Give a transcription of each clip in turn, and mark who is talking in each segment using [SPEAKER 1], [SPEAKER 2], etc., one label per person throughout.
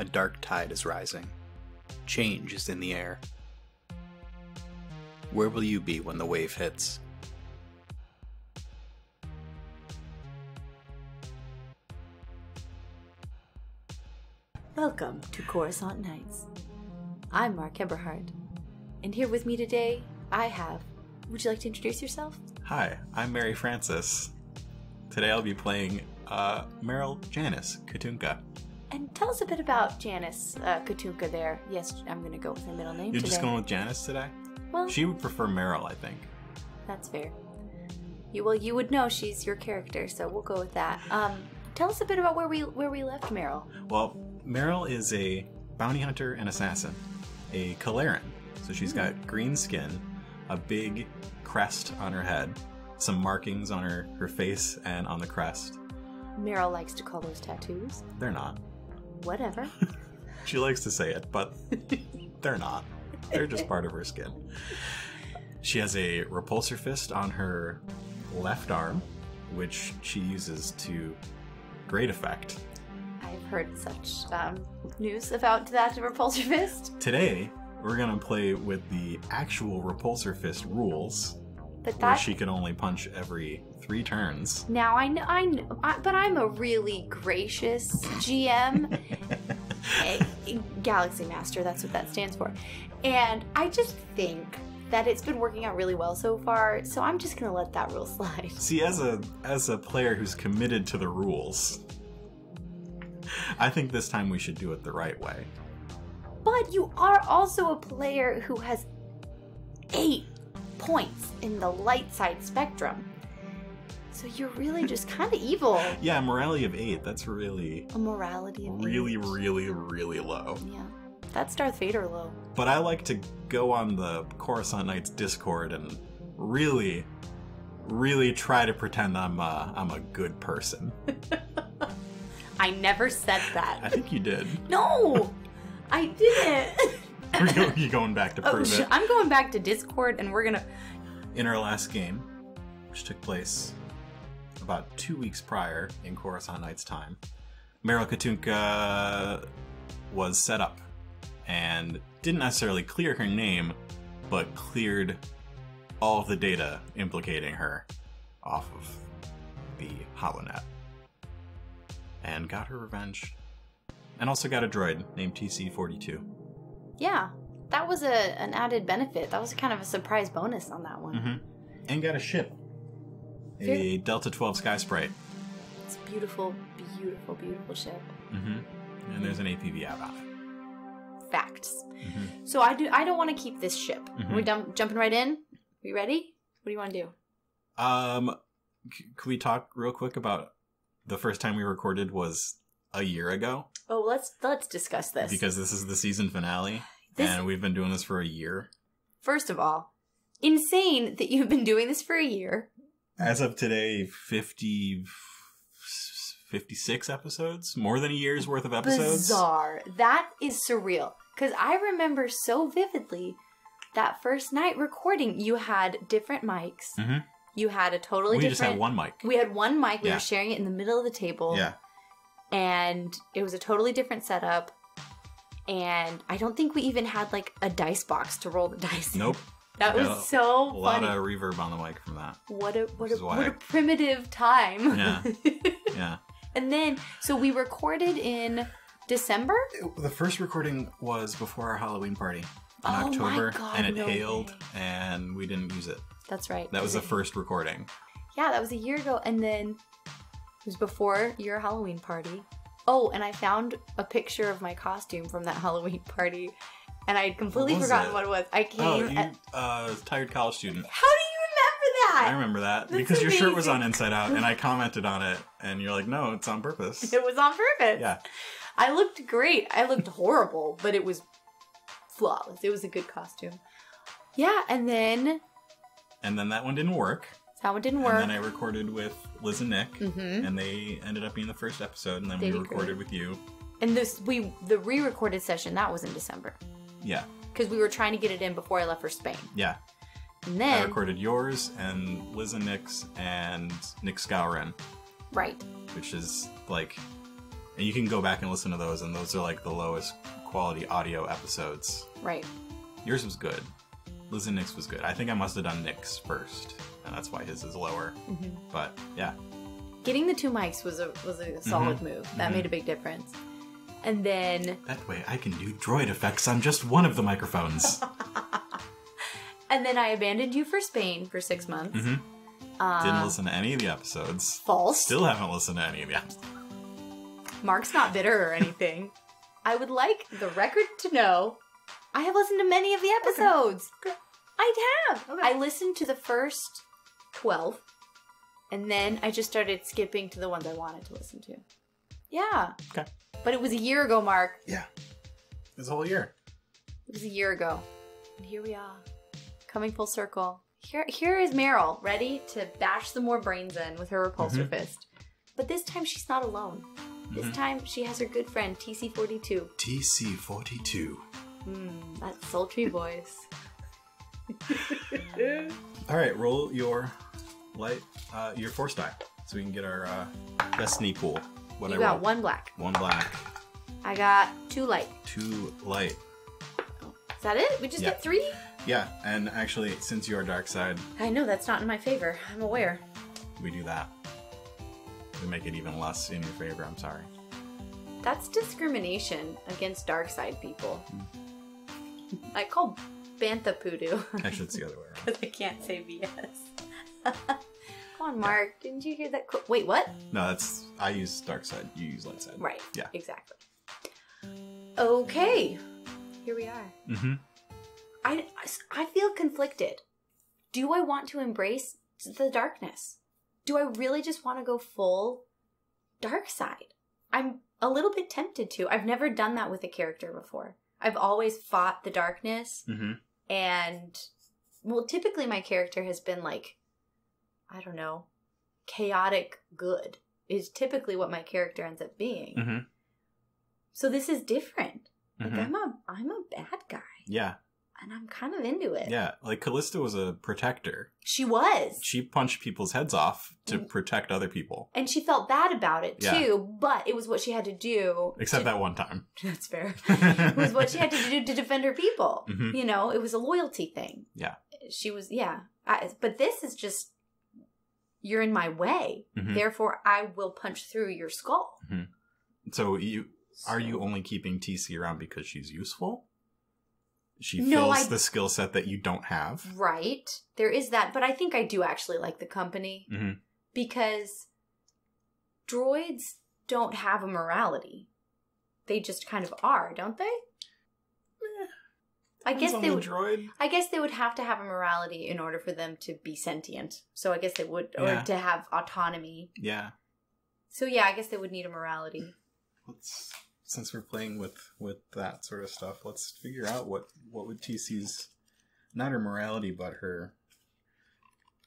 [SPEAKER 1] A dark tide is rising. Change is in the air. Where will you be when the wave hits?
[SPEAKER 2] Welcome to Coruscant Nights. I'm Mark Eberhardt, and here with me today I have... Would you like to introduce yourself?
[SPEAKER 3] Hi, I'm Mary Francis. Today I'll be playing Maryl Janice Katunka.
[SPEAKER 2] And tell us a bit about Janice Katunka there. Yes, I'm going to go with her middle name
[SPEAKER 3] You're
[SPEAKER 2] today.
[SPEAKER 3] just going with Janice today?
[SPEAKER 2] Well,
[SPEAKER 3] she would prefer Meryl, I think.
[SPEAKER 2] That's fair. You would know she's your character, so we'll go with that. Tell us a bit about where we left Meryl.
[SPEAKER 3] Well, Meryl is a bounty hunter and assassin, a Kaleran. So she's got green skin, a big crest on her head, some markings on her face and on the crest.
[SPEAKER 2] Meryl likes to call those tattoos.
[SPEAKER 3] They're not.
[SPEAKER 2] Whatever.
[SPEAKER 3] She likes to say it, but they're not. They're just part of her skin. She has a repulsor fist on her left arm, which she uses to great effect.
[SPEAKER 2] I've heard such news about that repulsor fist.
[SPEAKER 3] Today, we're going to play with the actual repulsor fist rules,
[SPEAKER 2] but
[SPEAKER 3] where she can only punch every 3 turns.
[SPEAKER 2] Now, I know, but I'm a really gracious GM. Galaxy Master, that's what that stands for. And I just think that it's been working out really well so far, so I'm just going to let that rule slide.
[SPEAKER 3] See, as a player who's committed to the rules, I think this time we should do it the right way.
[SPEAKER 2] But you are also a player who has 8 points in the light side spectrum. So you're really just kind of evil.
[SPEAKER 3] Yeah, morality of 8, that's really...
[SPEAKER 2] A morality of 8.
[SPEAKER 3] Really, really, really low.
[SPEAKER 2] Yeah, that's Darth Vader low.
[SPEAKER 3] But I like to go on the Coruscant Knights Discord and really, really try to pretend I'm a good person.
[SPEAKER 2] I never said that.
[SPEAKER 3] I think you did.
[SPEAKER 2] No! I didn't!
[SPEAKER 3] Are you going back to prove it?
[SPEAKER 2] I'm going back to Discord and we're gonna...
[SPEAKER 3] In our last game, which took place about 2 weeks prior in Coruscant Knights time, Maryl Katunka was set up and didn't necessarily clear her name, but cleared all of the data implicating her off of the HoloNet. And got her revenge. And also got a droid named TC-42.
[SPEAKER 2] Yeah, that was an added benefit. That was kind of a surprise bonus on that one.
[SPEAKER 3] Mm-hmm. And got a ship. A Delta 12 Sky Sprite.
[SPEAKER 2] It's a beautiful, beautiful, beautiful ship.
[SPEAKER 3] Mm-hmm. And there's an APB out on it.
[SPEAKER 2] Facts.
[SPEAKER 3] Mm-hmm.
[SPEAKER 2] So I don't want to keep this ship.
[SPEAKER 3] Mm-hmm.
[SPEAKER 2] Are we jumping right in? Are we ready? What do you want to do?
[SPEAKER 3] Can we talk real quick about the first time we recorded was a year ago?
[SPEAKER 2] Oh, let's discuss this.
[SPEAKER 3] Because this is the season finale, and we've been doing this for a year.
[SPEAKER 2] First of all, insane that you've been doing this for a year.
[SPEAKER 3] As of today, 56 episodes? More than a year's worth of episodes?
[SPEAKER 2] Bizarre. That is surreal. Because I remember so vividly that first night recording, you had different mics. Mm-hmm. You had a totally different...
[SPEAKER 3] We just had one mic.
[SPEAKER 2] We had one mic. We were sharing it in the middle of the table.
[SPEAKER 3] Yeah.
[SPEAKER 2] And it was a totally different setup. And I don't think we even had like a dice box to roll the dice in.
[SPEAKER 3] Nope.
[SPEAKER 2] That was so funny.
[SPEAKER 3] A lot of reverb on the mic from that.
[SPEAKER 2] What a primitive time.
[SPEAKER 3] Yeah. Yeah.
[SPEAKER 2] And then, so we recorded in December?
[SPEAKER 3] The first recording was before our Halloween party in October.
[SPEAKER 2] My God,
[SPEAKER 3] and it hailed, and we didn't use it.
[SPEAKER 2] That's right.
[SPEAKER 3] That was the first recording.
[SPEAKER 2] Yeah, that was a year ago. And then it was before your Halloween party. Oh, and I found a picture of my costume from that Halloween party. And I had completely forgotten what it was. I came
[SPEAKER 3] tired college student.
[SPEAKER 2] How do you remember that?
[SPEAKER 3] I remember that.
[SPEAKER 2] That's
[SPEAKER 3] because
[SPEAKER 2] amazing.
[SPEAKER 3] Your shirt was on Inside Out, and I commented on it, and you're like, no, it's on purpose.
[SPEAKER 2] It was on purpose.
[SPEAKER 3] Yeah.
[SPEAKER 2] I looked great. I looked horrible, but it was flawless. It was a good costume. Yeah, and then
[SPEAKER 3] that one didn't work.
[SPEAKER 2] That one didn't work.
[SPEAKER 3] And then I recorded with Liz and Nick, and they ended up being the first episode, and then we recorded with you.
[SPEAKER 2] And the re-recorded session, that was in December.
[SPEAKER 3] Yeah.
[SPEAKER 2] Because we were trying to get it in before I left for Spain.
[SPEAKER 3] Yeah.
[SPEAKER 2] And then...
[SPEAKER 3] I recorded yours and Liz and Nick's and Nick Scourin.
[SPEAKER 2] Right.
[SPEAKER 3] Which is, like, And you can go back and listen to those, and those are like the lowest quality audio episodes.
[SPEAKER 2] Right.
[SPEAKER 3] Yours was good. Liz and Nick's was good. I think I must have done Nick's first, and that's why his is lower. Mm-hmm. But, yeah.
[SPEAKER 2] Getting the 2 mics was a solid move. That made a big difference. And then...
[SPEAKER 3] That way I can do droid effects on just one of the microphones.
[SPEAKER 2] And then I abandoned you for Spain for 6 months.
[SPEAKER 3] Mm-hmm. Didn't listen to any of the episodes.
[SPEAKER 2] False.
[SPEAKER 3] Still haven't listened to any of the episodes.
[SPEAKER 2] Mark's not bitter or anything. I would like the record to know I have listened to many of the episodes.
[SPEAKER 3] Okay.
[SPEAKER 2] I have.
[SPEAKER 3] Okay.
[SPEAKER 2] I listened to the first 12, and then I just started skipping to the ones I wanted to listen to. Yeah.
[SPEAKER 3] Okay.
[SPEAKER 2] But it was a year ago, Mark.
[SPEAKER 3] Yeah. It was a whole year.
[SPEAKER 2] It was a year ago. And here we are. Coming full circle. Here is Meryl, ready to bash some more brains in with her repulsor fist. But this time she's not alone. This time she has her good friend, TC42.
[SPEAKER 3] TC42.
[SPEAKER 2] That sultry voice.
[SPEAKER 3] Alright, roll your your force die. So we can get our destiny pool. What
[SPEAKER 2] You got 1 black.
[SPEAKER 3] 1 black.
[SPEAKER 2] I got 2 light.
[SPEAKER 3] 2 light.
[SPEAKER 2] Is that it? We just get 3?
[SPEAKER 3] Yeah, and actually, since you're dark side,
[SPEAKER 2] I know, that's not in my favor. I'm aware.
[SPEAKER 3] we do that. We make it even less in your favor, I'm sorry.
[SPEAKER 2] That's discrimination against dark side people. I call Bantha Poodoo.
[SPEAKER 3] Actually, it's the other way around.
[SPEAKER 2] Because I can't say BS. Come on, Mark. Didn't you hear that? Wait, what?
[SPEAKER 3] No, I use dark side, you use light side.
[SPEAKER 2] Right.
[SPEAKER 3] Yeah.
[SPEAKER 2] Exactly. Okay. Here we are.
[SPEAKER 3] Mm-hmm.
[SPEAKER 2] I feel conflicted. Do I want to embrace the darkness? Do I really just want to go full dark side? I'm a little bit tempted to. I've never done that with a character before. I've always fought the darkness. Mm-hmm. And, well, typically my character has been like, I don't know, chaotic good is typically what my character ends up being. Mm-hmm. So this is different. Like, I'm a bad guy.
[SPEAKER 3] Yeah.
[SPEAKER 2] And I'm kind of into it.
[SPEAKER 3] Yeah, like Callista was a protector.
[SPEAKER 2] She was.
[SPEAKER 3] She punched people's heads off to protect other people.
[SPEAKER 2] And she felt bad about it, too, but it was what she had to do.
[SPEAKER 3] Except that one time.
[SPEAKER 2] That's fair. It was what she had to do to defend her people. Mm-hmm. You know, it was a loyalty thing.
[SPEAKER 3] Yeah.
[SPEAKER 2] She was, but this is just, you're in my way. Mm-hmm. Therefore, I will punch through your skull.
[SPEAKER 3] Mm-hmm. So are you only keeping TC around because she's useful? She fills the skill set that you don't have. Right.
[SPEAKER 2] There is that. But I think I do actually like the company. Mm-hmm. Because droids don't have a morality. They just kind of are, don't they? I guess they would. Droid. I guess they would have to have a morality in order for them to be sentient. So I guess they would, or to have autonomy.
[SPEAKER 3] Yeah.
[SPEAKER 2] So yeah, I guess they would need a morality.
[SPEAKER 3] Since we're playing with that sort of stuff, let's figure out what would TC's, not her morality, but her,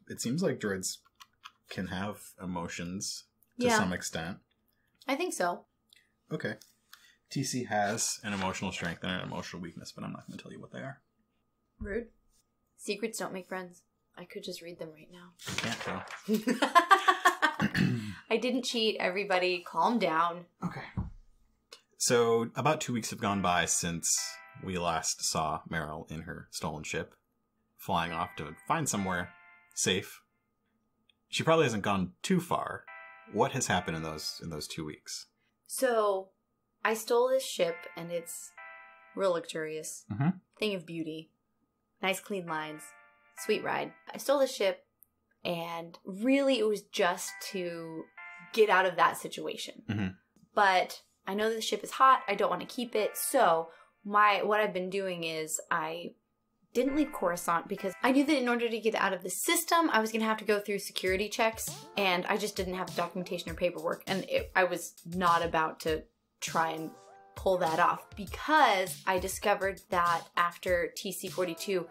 [SPEAKER 3] it seems like droids can have emotions to some extent.
[SPEAKER 2] I think so.
[SPEAKER 3] Okay. TC has an emotional strength and an emotional weakness, but I'm not going to tell you what they are.
[SPEAKER 2] Rude. Secrets don't make friends. I could just read them right now.
[SPEAKER 3] You can't though.
[SPEAKER 2] I didn't cheat, everybody. Calm down.
[SPEAKER 3] Okay. So, about 2 weeks have gone by since we last saw Meryl in her stolen ship, flying off to find somewhere safe. She probably hasn't gone too far. What has happened in those 2 weeks?
[SPEAKER 2] So, I stole this ship, and it's real luxurious. Mm-hmm. Thing of beauty. Nice clean lines. Sweet ride. I stole this ship, and really it was just to get out of that situation. Mm-hmm. But I know the ship is hot. I don't want to keep it. So what I've been doing is I didn't leave Coruscant because I knew that in order to get out of the system, I was going to have to go through security checks. And I just didn't have the documentation or paperwork. And I was not about to try and pull that off because I discovered that after TC42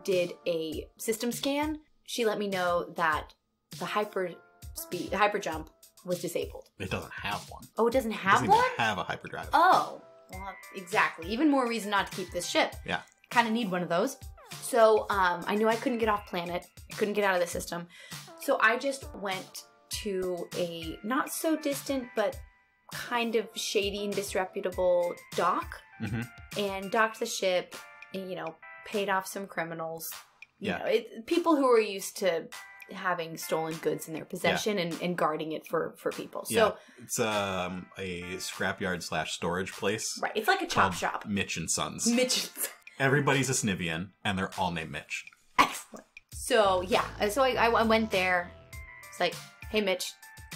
[SPEAKER 2] did a system scan, she let me know that the hyper jump was disabled.
[SPEAKER 3] It doesn't have one.
[SPEAKER 2] Oh, it doesn't have one?
[SPEAKER 3] It doesn't have a hyperdrive.
[SPEAKER 2] Oh, well, exactly. Even more reason not to keep this ship.
[SPEAKER 3] Yeah.
[SPEAKER 2] Kind of need one of those. So I knew I couldn't get off planet. I couldn't get out of the system. So I just went to a not so distant, but kind of shady and disreputable dock and docked the ship and, paid off some criminals. You know, people who are used to having stolen goods in their possession and guarding it for people. So
[SPEAKER 3] it's a scrapyard / storage place.
[SPEAKER 2] Right. It's like a chop shop.
[SPEAKER 3] Mitch and Sons.
[SPEAKER 2] Mitch.
[SPEAKER 3] Everybody's a Snivian, and they're all named Mitch.
[SPEAKER 2] Excellent. So, yeah. So I went there. It's like, hey, Mitch,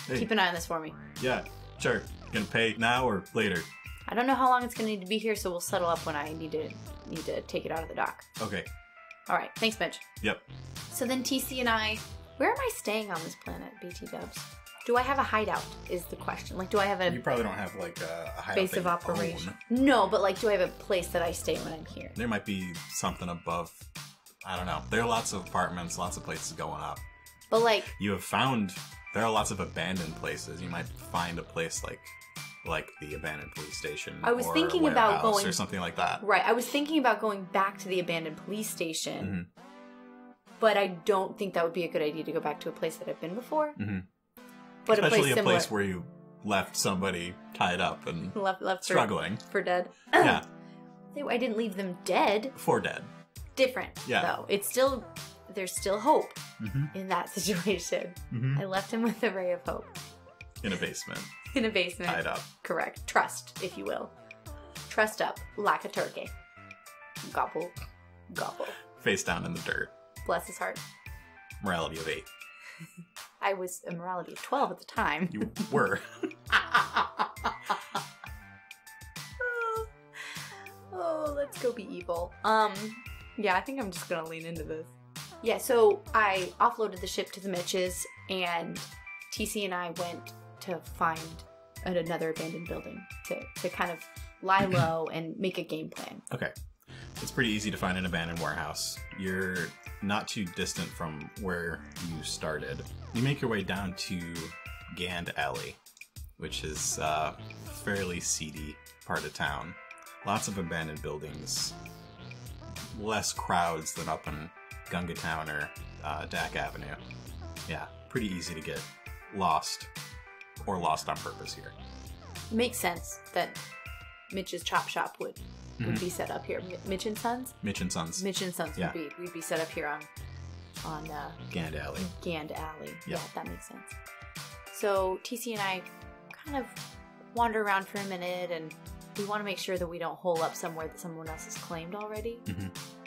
[SPEAKER 2] keep an eye on this for me.
[SPEAKER 3] Yeah, sure. Gonna pay now or later?
[SPEAKER 2] I don't know how long it's gonna need to be here, so we'll settle up when I need to take it out of the dock.
[SPEAKER 3] Okay.
[SPEAKER 2] All right. Thanks, Mitch.
[SPEAKER 3] Yep.
[SPEAKER 2] So then TC and I... Where am I staying on this planet, BT Dubs? Do I have a hideout is the question. Like, do I have a...
[SPEAKER 3] You probably don't have, like, a hideout
[SPEAKER 2] base of operation. No, but, like, do I have a place that I stay when I'm here?
[SPEAKER 3] There might be something above... I don't know. There are lots of apartments, lots of places going up.
[SPEAKER 2] But, like...
[SPEAKER 3] You have found... There are lots of abandoned places. You might find a place like the abandoned police station.
[SPEAKER 2] I was thinking
[SPEAKER 3] a
[SPEAKER 2] about
[SPEAKER 3] warehouse
[SPEAKER 2] going...
[SPEAKER 3] or something like that.
[SPEAKER 2] Right. I was thinking about going back to the abandoned police station. But I don't think that would be a good idea to go back to a place that I've been before. But
[SPEAKER 3] especially
[SPEAKER 2] a
[SPEAKER 3] place where you left somebody tied up and
[SPEAKER 2] left
[SPEAKER 3] struggling.
[SPEAKER 2] For dead.
[SPEAKER 3] Yeah.
[SPEAKER 2] I didn't leave them dead.
[SPEAKER 3] For dead.
[SPEAKER 2] Different, though. It's still... There's still hope in that situation. I left him with a ray of hope.
[SPEAKER 3] In a basement.
[SPEAKER 2] In a basement.
[SPEAKER 3] Tied up.
[SPEAKER 2] Correct. Trust, if you will. Trussed up like a turkey. Gobble. Gobble.
[SPEAKER 3] Face down in the dirt.
[SPEAKER 2] Bless his heart.
[SPEAKER 3] Morality of 8.
[SPEAKER 2] I was a morality of 12 at the time.
[SPEAKER 3] You were.
[SPEAKER 2] Oh, let's go be evil. Yeah, I think I'm just gonna lean into this. Yeah, so I offloaded the ship to the Mitches, and TC and I went to find another abandoned building to kind of lie low and make a game plan.
[SPEAKER 3] Okay. It's pretty easy to find an abandoned warehouse. You're not too distant from where you started. You make your way down to Gand Alley, which is a fairly seedy part of town. Lots of abandoned buildings. Less crowds than up in Gunga Town or Dak Avenue. Yeah, pretty easy to get lost or lost on purpose here.
[SPEAKER 2] It makes sense that Mitch's Chop Shop would be set up here. Mitch and Sons?
[SPEAKER 3] Mitch and Sons.
[SPEAKER 2] Mitch and Sons would be set up here on
[SPEAKER 3] Gand Alley.
[SPEAKER 2] Gand Alley.
[SPEAKER 3] Yeah,
[SPEAKER 2] that makes sense. So TC and I kind of wander around for a minute, and we want to make sure that we don't hole up somewhere that someone else has claimed already.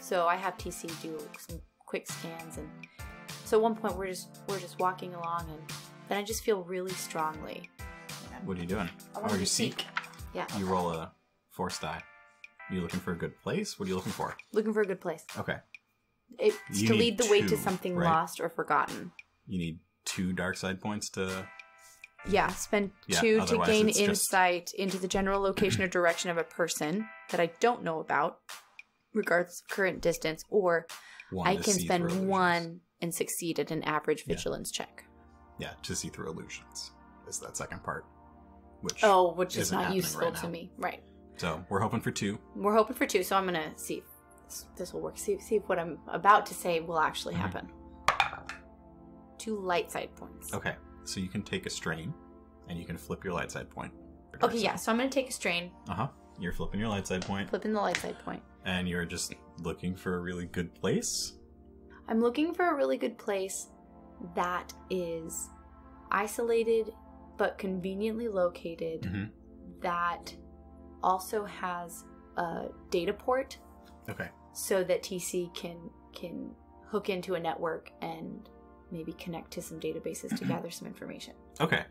[SPEAKER 2] So I have TC do some quick scans, and so at one point we're just walking along, and then I just feel really strongly.
[SPEAKER 3] What are you doing?
[SPEAKER 2] Oh, you seek. Yeah.
[SPEAKER 3] You roll a force die. Are you looking for a good place? What are you looking for?
[SPEAKER 2] Looking for a good place.
[SPEAKER 3] Okay.
[SPEAKER 2] It's to lead the way to something lost or forgotten.
[SPEAKER 3] You need 2 dark side points to...
[SPEAKER 2] Yeah, spend 2 to gain insight into the general location or direction of a person that I don't know about, regardless of current distance, or I can spend 1 and succeed at an average vigilance check.
[SPEAKER 3] Yeah, to see through illusions is that second part.
[SPEAKER 2] Which is not useful to me. Right.
[SPEAKER 3] So we're hoping for 2.
[SPEAKER 2] We're hoping for 2, so I'm going to see if this will work. See if what I'm about to say will actually happen. 2 light side points.
[SPEAKER 3] Okay, so you can take a strain, and you can flip your light side point.
[SPEAKER 2] Okay, yeah, so I'm going to take a strain.
[SPEAKER 3] You're flipping your light side point.
[SPEAKER 2] Flipping the light side point.
[SPEAKER 3] And you're just looking for a really good place?
[SPEAKER 2] I'm looking for a really good place that is isolated but conveniently located, that also has a data port.
[SPEAKER 3] Okay.
[SPEAKER 2] So that TC can hook into a network and maybe connect to some databases to gather some information.
[SPEAKER 3] Okay.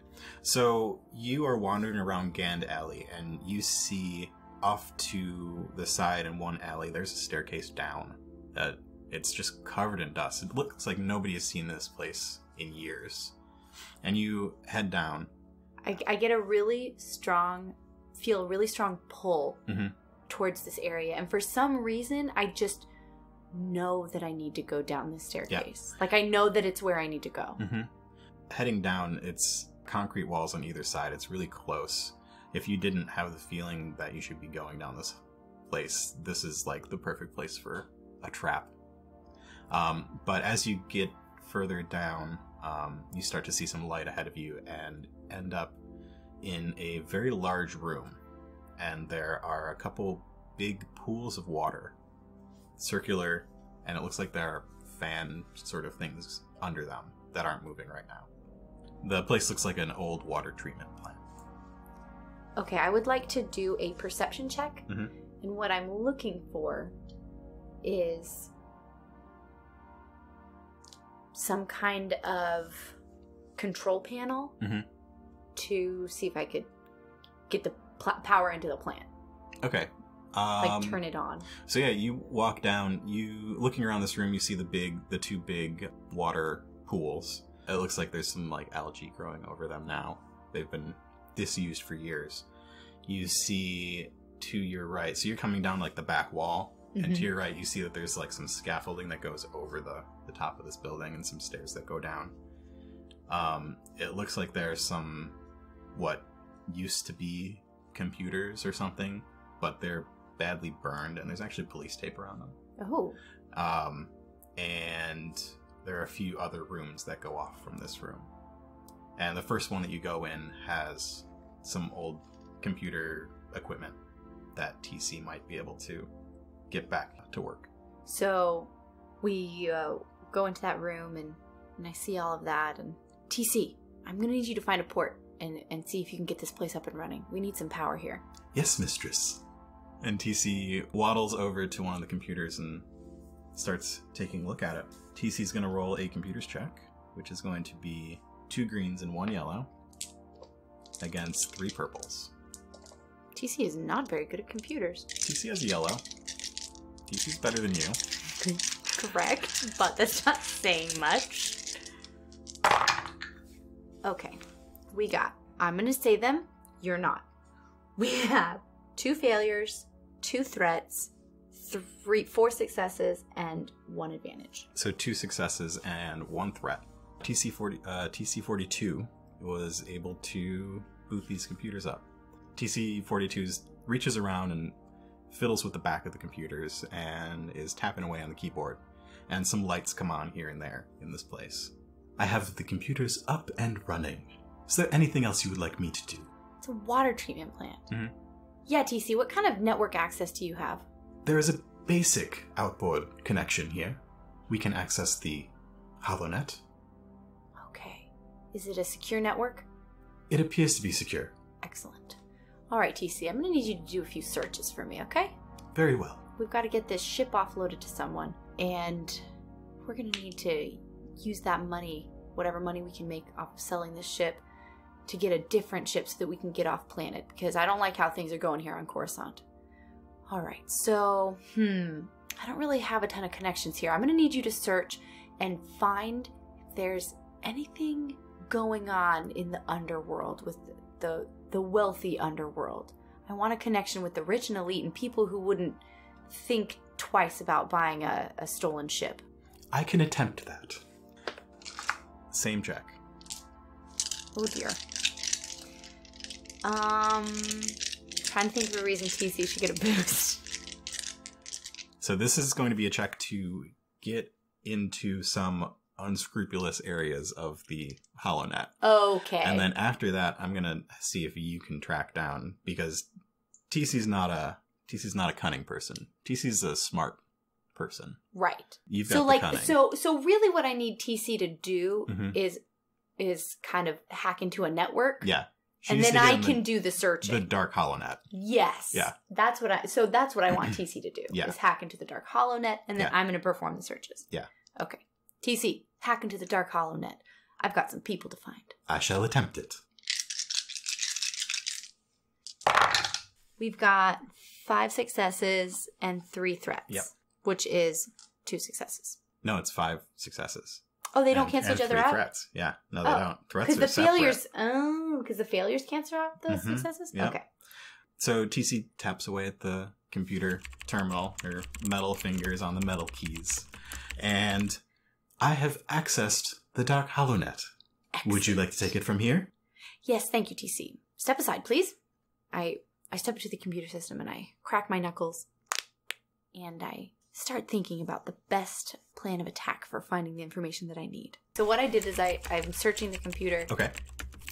[SPEAKER 3] So you are wandering around Gand Alley, and you see off to the side in one alley, there's a staircase down. It's just covered in dust. It looks like nobody has seen this place in years. And you head down.
[SPEAKER 2] I get a really strong pull towards this area. And for some reason, I just know that I need to go down this staircase. Yeah. Like, I know that it's where I need to go.
[SPEAKER 3] Heading down, it's concrete walls on either side. It's really close. If you didn't have the feeling that you should be going down this place, this is like the perfect place for a trap. But as you get further down, you start to see some light ahead of you and end up in a very large room, and there are a couple big pools of water, circular, and it looks like there are fan sort of things under them that aren't moving right now. The place looks like an old water treatment plant.
[SPEAKER 2] Okay, I would like to do a perception check.
[SPEAKER 3] Mm-hmm.
[SPEAKER 2] And what I'm looking for is some kind of control panel to see if I could get the power into the plant.
[SPEAKER 3] Okay.
[SPEAKER 2] Like turn it on.
[SPEAKER 3] So yeah, you walk down, looking around this room, you see the two big water pools. It looks like there's some like algae growing over them now. They've been disused for years. You see to your right, so you're coming down like the back wall, and to your right you see that there's like some scaffolding that goes over the top of this building and some stairs that go down. It looks like there's some what used to be computers or something, but they're badly burned, and there's actually police tape around them.
[SPEAKER 2] Oh.
[SPEAKER 3] And there are a few other rooms that go off from this room. And the first one that you go in has some old computer equipment that TC might be able to get back to work.
[SPEAKER 2] So we go into that room, and I see all of that. And TC, I'm going to need you to find a port and see if you can get this place up and running. We need some power here.
[SPEAKER 3] Yes, mistress. And TC waddles over to one of the computers and starts taking a look at it. TC's going to roll a computers check, which is going to be 2 greens and 1 yellow against 3 purples.
[SPEAKER 2] TC is not very good at computers.
[SPEAKER 3] TC has a yellow. TC's better than you.
[SPEAKER 2] Correct, but that's not saying much. Okay, I'm going to say them, you're not. We have 2 failures, 2 threats, 4 successes, and 1 advantage.
[SPEAKER 3] So 2 successes and 1 threat. TC42 was able to boot these computers up. TC42 reaches around and fiddles with the back of the computers and is tapping away on the keyboard. And some lights come on here and there in this place. I have the computers up and running. Is there anything else you would like me to do?
[SPEAKER 2] It's a water treatment plant. Yeah, TC, what kind of network access do you have?
[SPEAKER 3] There is a basic outboard connection here. We can access the HoloNet.
[SPEAKER 2] Okay. Is it a secure network?
[SPEAKER 3] It appears to be secure.
[SPEAKER 2] Excellent. All right, TC, I'm going to need you to do a few searches for me, okay?
[SPEAKER 3] Very well.
[SPEAKER 2] We've got to get this ship offloaded to someone, and we're going to need to use that money, whatever money we can make off of selling this ship, to get a different ship so that we can get off planet, because I don't like how things are going here on Coruscant. All right, so, I don't really have a ton of connections here. I'm going to need you to search and find if there's anything going on in the underworld with the wealthy underworld. I want a connection with the rich and elite and people who wouldn't think twice about buying a stolen ship.
[SPEAKER 3] I can attempt that. Same check.
[SPEAKER 2] Oh dear. Trying to think of a reason TC should get a boost.
[SPEAKER 3] So this is going to be a check to get into some unscrupulous areas of the HoloNet.
[SPEAKER 2] Okay.
[SPEAKER 3] And then after that, I'm going to see if you can track down, because TC's not a cunning person. TC's a smart person.
[SPEAKER 2] Right.
[SPEAKER 3] You've got the cunning.
[SPEAKER 2] So really what I need TC to do is kind of hack into a network.
[SPEAKER 3] Yeah.
[SPEAKER 2] And then I can do the searching.
[SPEAKER 3] The dark HoloNet.
[SPEAKER 2] Yes. Yeah. That's what I want TC to do.
[SPEAKER 3] Yeah.
[SPEAKER 2] Is hack into the dark HoloNet, and then I'm going to perform the searches.
[SPEAKER 3] Yeah.
[SPEAKER 2] Okay. TC, hack into the dark HoloNet. I've got some people to find.
[SPEAKER 3] I shall attempt it.
[SPEAKER 2] We've got 5 successes and 3 threats.
[SPEAKER 3] Yep.
[SPEAKER 2] Which is 2 successes.
[SPEAKER 3] No, it's 5 successes.
[SPEAKER 2] Oh, they don't cancel each other out?
[SPEAKER 3] Threats. Yeah. No, they don't. Threats are
[SPEAKER 2] because the
[SPEAKER 3] separate.
[SPEAKER 2] failures cancel out the successes?
[SPEAKER 3] Yep.
[SPEAKER 2] Okay.
[SPEAKER 3] So TC taps away at the computer terminal, her metal fingers on the metal keys. And I have accessed the dark HoloNet. Excellent. Would you like to take it from here?
[SPEAKER 2] Yes, thank you, TC. Step aside, please. I step into the computer system and I crack my knuckles. And I start thinking about the best plan of attack for finding the information that I need. So what I did is I'm searching the computer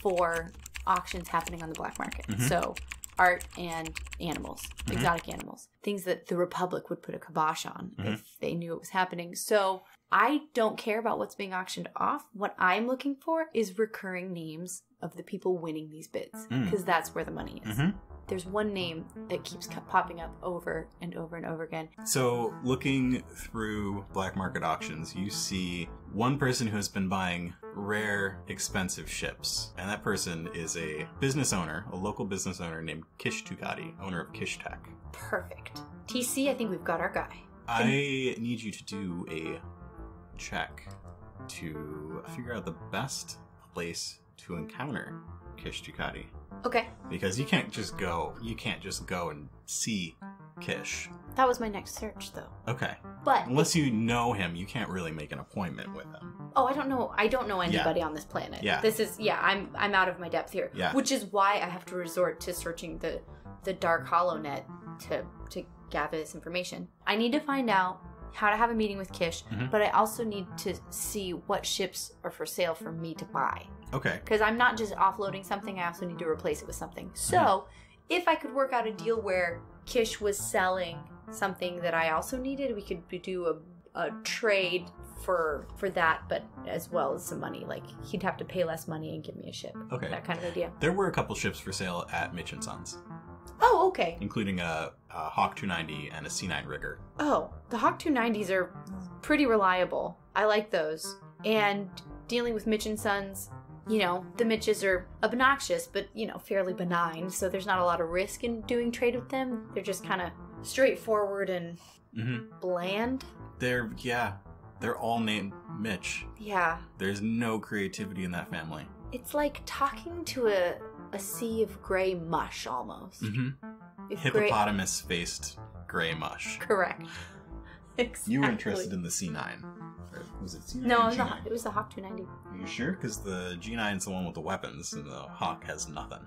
[SPEAKER 2] for auctions happening on the black market. So art and animals, exotic animals, things that the Republic would put a kibosh on if they knew it was happening. So I don't care about what's being auctioned off. What I'm looking for is recurring names of the people winning these bids, because that's where the money is. There's one name that keeps popping up over and over and over again.
[SPEAKER 3] So looking through black market auctions, you see one person who has been buying rare, expensive ships. And that person is a business owner, a local business owner named Kish Tukati, owner of Kish Tech.
[SPEAKER 2] Perfect. TC, I think we've got our guy.
[SPEAKER 3] I need you to do a check to figure out the best place to encounter Kish Tukati.
[SPEAKER 2] Okay.
[SPEAKER 3] Because you can't just go and see Kish.
[SPEAKER 2] That was my next search, though.
[SPEAKER 3] Okay.
[SPEAKER 2] But
[SPEAKER 3] unless you know him, you can't really make an appointment with him.
[SPEAKER 2] Oh, I don't know anybody on this planet.
[SPEAKER 3] Yeah.
[SPEAKER 2] This is I'm out of my depth here.
[SPEAKER 3] Yeah.
[SPEAKER 2] Which is why I have to resort to searching the dark hollow net to gather this information. I need to find out how to have a meeting with Kish, but I also need to see what ships are for sale for me to buy.
[SPEAKER 3] Okay.
[SPEAKER 2] Because I'm not just offloading something, I also need to replace it with something. So, if I could work out a deal where Kish was selling something that I also needed, we could do a trade for that, but as well as some money. Like, he'd have to pay less money and give me a ship.
[SPEAKER 3] Okay.
[SPEAKER 2] That kind of idea.
[SPEAKER 3] There were a couple ships for sale at Mitch & Sons.
[SPEAKER 2] Oh, okay.
[SPEAKER 3] Including a Hawk 290 and a C9 rigger.
[SPEAKER 2] Oh, the Hawk 290s are pretty reliable. I like those. And dealing with Mitch & Sons, you know, the Mitches are obnoxious, but, you know, fairly benign. So there's not a lot of risk in doing trade with them. They're just kind of straightforward and bland.
[SPEAKER 3] They're all named Mitch.
[SPEAKER 2] Yeah.
[SPEAKER 3] There's no creativity in that family.
[SPEAKER 2] It's like talking to a sea of gray mush, almost.
[SPEAKER 3] Hippopotamus-faced gray mush.
[SPEAKER 2] Correct. Exactly.
[SPEAKER 3] You were interested in the C9. Or was it C9?
[SPEAKER 2] No, it was the Hawk 290.
[SPEAKER 3] Are you sure? Because the G9 is the one with the weapons, and the Hawk has nothing.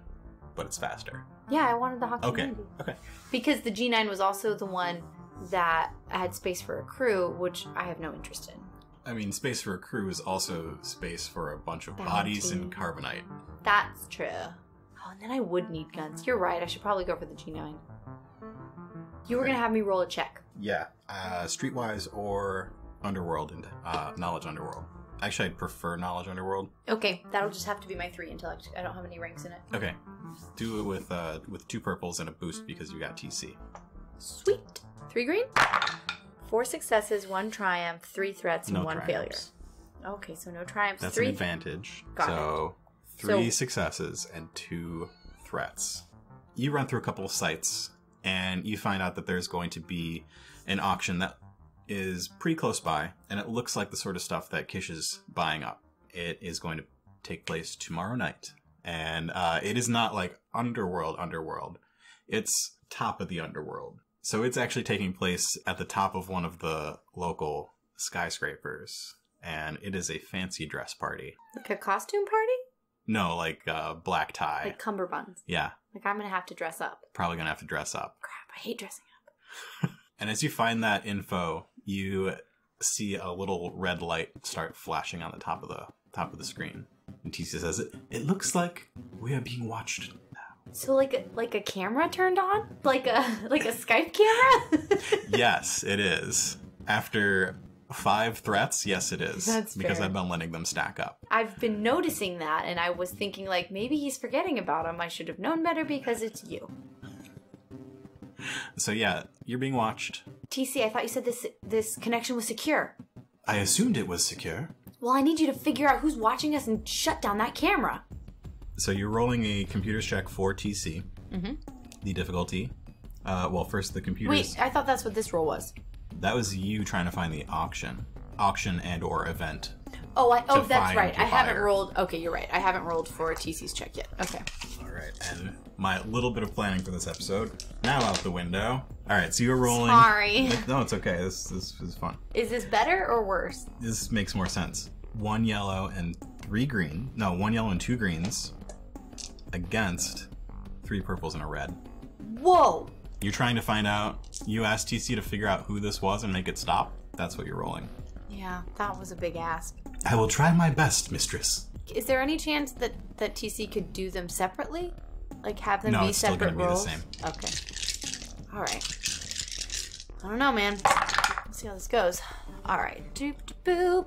[SPEAKER 3] But it's faster.
[SPEAKER 2] Yeah, I wanted the Hawk 290.
[SPEAKER 3] Okay.
[SPEAKER 2] Because the G9 was also the one that had space for a crew, which I have no interest in.
[SPEAKER 3] I mean, space for a crew is also space for a bunch of bodies and carbonite.
[SPEAKER 2] That's true. Oh, and then I would need guns. You're right. I should probably go for the G9. You were going to have me roll a check.
[SPEAKER 3] Yeah. Streetwise or Underworld and Knowledge Underworld. Actually, I'd prefer Knowledge Underworld.
[SPEAKER 2] Okay, that'll just have to be my 3 intellect. I don't have any ranks in it.
[SPEAKER 3] Okay. Do it with 2 purples and a boost because you got TC.
[SPEAKER 2] Sweet. 3 green? 4 successes, 1 triumph, 3 threats, and 1 failure. Okay, so no triumphs.
[SPEAKER 3] That's
[SPEAKER 2] 3
[SPEAKER 3] an advantage.
[SPEAKER 2] Got
[SPEAKER 3] so
[SPEAKER 2] it.
[SPEAKER 3] 3 successes and 2 threats. You run through a couple of sites, and you find out that there's going to be an auction that is pretty close by, and it looks like the sort of stuff that Kish is buying up. It is going to take place tomorrow night, and it is not like underworld. It's top of the underworld. So it's actually taking place at the top of one of the local skyscrapers, and it is a fancy dress party.
[SPEAKER 2] Like a costume party?
[SPEAKER 3] No, like black tie.
[SPEAKER 2] Like cummerbunds.
[SPEAKER 3] Yeah.
[SPEAKER 2] Like I'm going to have to dress up.
[SPEAKER 3] Probably going to have to dress up.
[SPEAKER 2] Crap, I hate dressing up.
[SPEAKER 3] And as you find that info, you see a little red light start flashing on the top of the screen. And TC says, "It looks like we are being watched now."
[SPEAKER 2] So like a camera turned on? Like a Skype camera?
[SPEAKER 3] Yes, it is. After 5 threats, yes, it is.
[SPEAKER 2] That's
[SPEAKER 3] because
[SPEAKER 2] fair.
[SPEAKER 3] I've been letting them stack up.
[SPEAKER 2] I've been noticing that, and I was thinking, like, maybe he's forgetting about him. I should have known better because it's you.
[SPEAKER 3] So yeah, you're being watched.
[SPEAKER 2] TC, I thought you said this connection was secure.
[SPEAKER 3] I assumed it was secure.
[SPEAKER 2] Well, I need you to figure out who's watching us and shut down that camera.
[SPEAKER 3] So you're rolling a computer's check for TC. Mm-hmm. The difficulty. First the computer's...
[SPEAKER 2] Wait, I thought that's what this roll was.
[SPEAKER 3] That was you trying to find the auction and or event.
[SPEAKER 2] Oh, that's right. I haven't
[SPEAKER 3] buyer.
[SPEAKER 2] rolled. Okay, you're right. I haven't rolled for TC's check yet. Okay.
[SPEAKER 3] All right, and my little bit of planning for this episode now out the window. All right, so you're rolling.
[SPEAKER 2] Sorry.
[SPEAKER 3] No, it's okay. This is fun.
[SPEAKER 2] Is this better or worse?
[SPEAKER 3] This makes more sense. 1 yellow and 3 green. No, 1 yellow and 2 greens against 3 purples and a red.
[SPEAKER 2] Whoa.
[SPEAKER 3] You're trying to find out. You asked TC to figure out who this was and make it stop. That's what you're rolling.
[SPEAKER 2] Yeah, that was a big ask.
[SPEAKER 3] I will try my best, mistress.
[SPEAKER 2] Is there any chance that TC could do them separately? Like have them be
[SPEAKER 3] it's still
[SPEAKER 2] separate
[SPEAKER 3] gonna
[SPEAKER 2] roles?
[SPEAKER 3] be the
[SPEAKER 2] Okay. All right. I don't know, man. Let's see how this goes. All right. Doop, boop.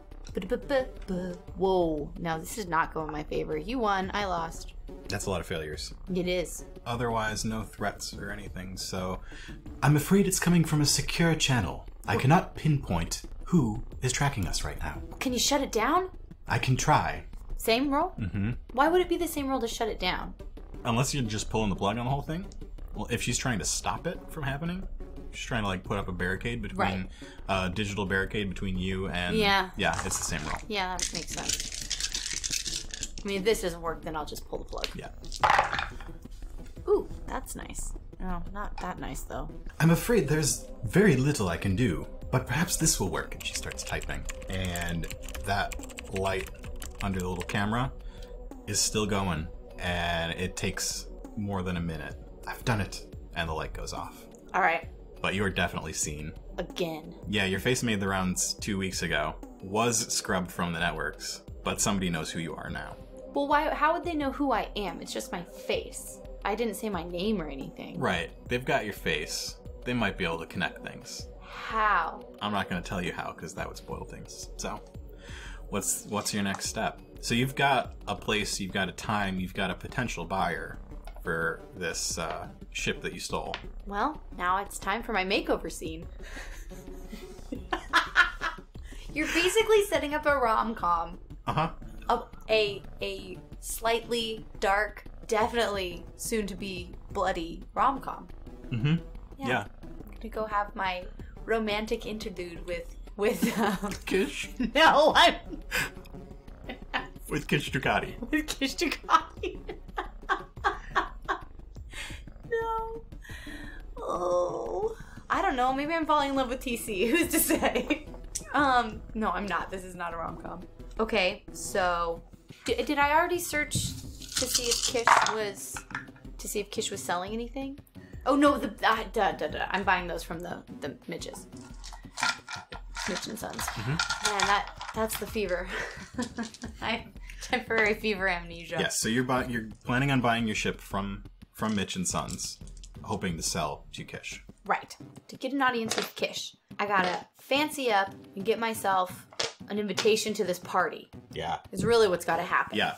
[SPEAKER 2] Whoa. Now this is not going in my favor. You won. I lost.
[SPEAKER 3] That's a lot of failures.
[SPEAKER 2] It is.
[SPEAKER 3] Otherwise, no threats or anything, so... I'm afraid it's coming from a secure channel. I cannot pinpoint who is tracking us right now.
[SPEAKER 2] Can you shut it down?
[SPEAKER 3] I can try.
[SPEAKER 2] Same role?
[SPEAKER 3] Mm-hmm.
[SPEAKER 2] Why would it be the same role to shut it down?
[SPEAKER 3] Unless you're just pulling the plug on the whole thing. Well, if she's trying to stop it from happening, she's trying to, like, put up a barricade between... digital barricade between you and...
[SPEAKER 2] Yeah.
[SPEAKER 3] Yeah, it's the same role.
[SPEAKER 2] Yeah, that makes sense. I mean, if this doesn't work, then I'll just pull the plug.
[SPEAKER 3] Yeah.
[SPEAKER 2] Ooh, that's nice. No, not that nice, though.
[SPEAKER 3] I'm afraid there's very little I can do, but perhaps this will work. And she starts typing. And that light under the little camera is still going, and it takes more than a minute. I've done it. And the light goes off.
[SPEAKER 2] All right.
[SPEAKER 3] But you are definitely seen.
[SPEAKER 2] Again.
[SPEAKER 3] Yeah, your face made the rounds 2 weeks ago. Was scrubbed from the networks, but somebody knows who you are now.
[SPEAKER 2] Well, how would they know who I am? It's just my face. I didn't say my name or anything.
[SPEAKER 3] Right. They've got your face. They might be able to connect things.
[SPEAKER 2] How?
[SPEAKER 3] I'm not going to tell you how, because that would spoil things. So, what's your next step? So you've got a place, you've got a time, you've got a potential buyer for this ship that you stole.
[SPEAKER 2] Well, now it's time for my makeover scene. You're basically setting up a rom-com.
[SPEAKER 3] Uh-huh.
[SPEAKER 2] A slightly dark, definitely soon-to-be bloody rom-com.
[SPEAKER 3] Mm-hmm. Yeah.
[SPEAKER 2] I'm gonna go have my romantic interlude with
[SPEAKER 3] Kish?
[SPEAKER 2] No, I'm...
[SPEAKER 3] With Kish Ducati.
[SPEAKER 2] With Kish Ducati. No. Oh. I don't know. Maybe I'm falling in love with TC. Who's to say? No, I'm not. This is not a rom-com. Okay, so did I already search to see if Kish was selling anything? Oh no, I'm buying those from the Mitches. Mitch and Sons. Mm-hmm. Man, that's the fever. I temporary fever amnesia.
[SPEAKER 3] Yes, so you're planning on buying your ship from Mitch and Sons, hoping to sell to Kish.
[SPEAKER 2] Right. To get an audience with Kish, I gotta fancy up and get myself an invitation to this party.
[SPEAKER 3] Yeah.
[SPEAKER 2] Is really what's gotta happen.
[SPEAKER 3] Yeah.